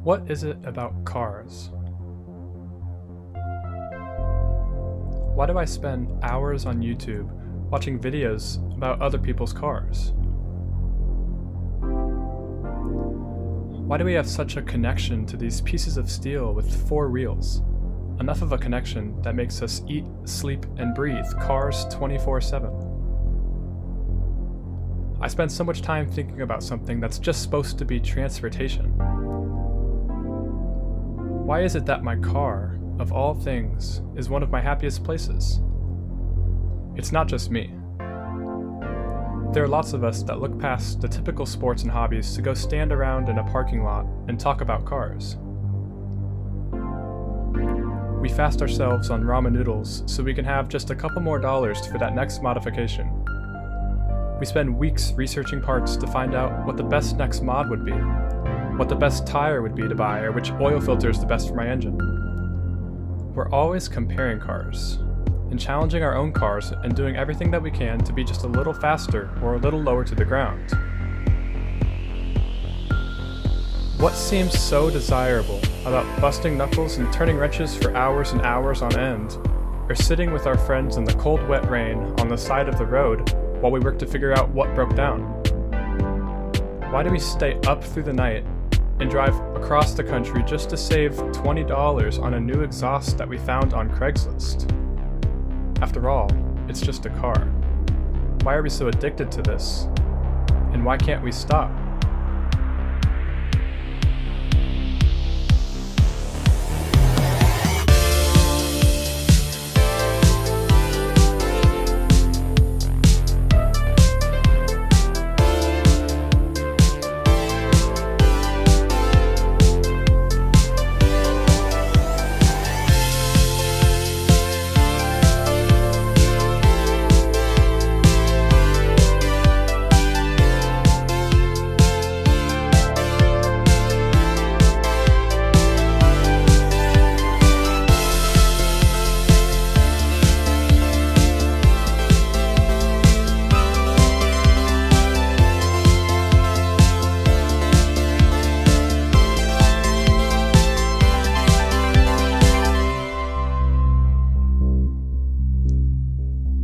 What is it about cars? Why do I spend hours on YouTube watching videos about other people's cars? Why do we have such a connection to these pieces of steel with four wheels? Enough of a connection that makes us eat, sleep, and breathe cars 24/7. I spend so much time thinking about something that's just supposed to be transportation. Why is it that my car, of all things, is one of my happiest places? It's not just me. There are lots of us that look past the typical sports and hobbies to go stand around in a parking lot and talk about cars. We fast ourselves on ramen noodles so we can have just a couple more dollars for that next modification. We spend weeks researching parts to find out what the best next mod would be, what the best tire would be to buy, or which oil filter is the best for my engine. We're always comparing cars, and challenging our own cars and doing everything that we can to be just a little faster or a little lower to the ground. What seems so desirable about busting knuckles and turning wrenches for hours and hours on end, or sitting with our friends in the cold wet rain on the side of the road while we work to figure out what broke down? Why do we stay up through the night and drive across the country just to save $20 on a new exhaust that we found on Craigslist? After all, it's just a car. Why are we so addicted to this? And why can't we stop?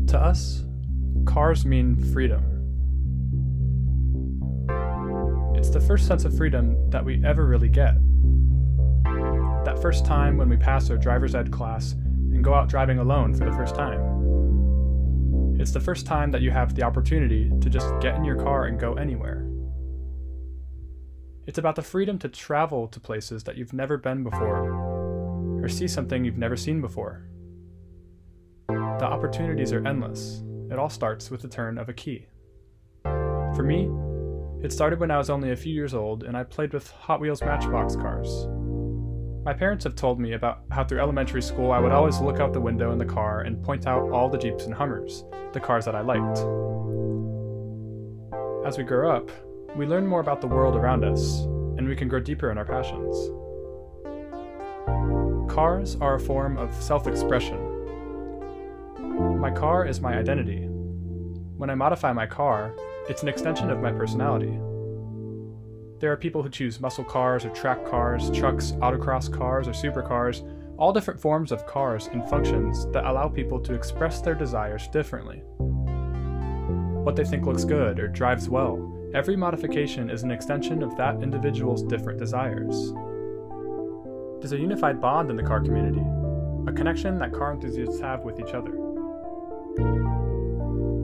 To us, cars mean freedom. It's the first sense of freedom that we ever really get. That first time when we pass our driver's ed class and go out driving alone for the first time. It's the first time that you have the opportunity to just get in your car and go anywhere. It's about the freedom to travel to places that you've never been before, or see something you've never seen before. The opportunities are endless. It all starts with the turn of a key. For me, it started when I was only a few years old and I played with Hot Wheels Matchbox cars. My parents have told me about how through elementary school I would always look out the window in the car and point out all the Jeeps and Hummers, the cars that I liked. As we grow up, we learn more about the world around us, and we can grow deeper in our passions. Cars are a form of self-expression. My car is my identity. When I modify my car, it's an extension of my personality. There are people who choose muscle cars or track cars, trucks, autocross cars, or supercars, all different forms of cars and functions that allow people to express their desires differently. What they think looks good or drives well, every modification is an extension of that individual's different desires. There's a unified bond in the car community, a connection that car enthusiasts have with each other.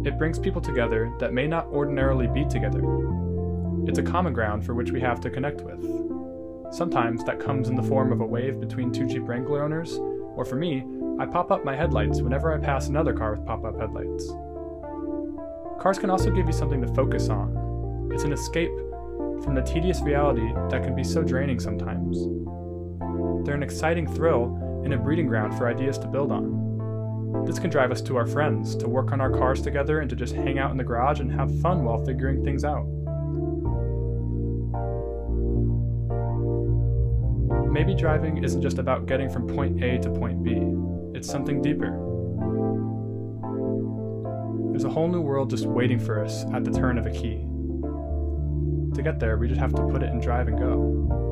It brings people together that may not ordinarily be together. It's a common ground for which we have to connect with. Sometimes that comes in the form of a wave between two Jeep Wrangler owners, or for me, I pop up my headlights whenever I pass another car with pop-up headlights. Cars can also give you something to focus on. It's an escape from the tedious reality that can be so draining sometimes. They're an exciting thrill and a breeding ground for ideas to build on. This can drive us to our friends, to work on our cars together, and to just hang out in the garage and have fun while figuring things out. Maybe driving isn't just about getting from point A to point B. It's something deeper. There's a whole new world just waiting for us at the turn of a key. To get there, we just have to put it in drive and go.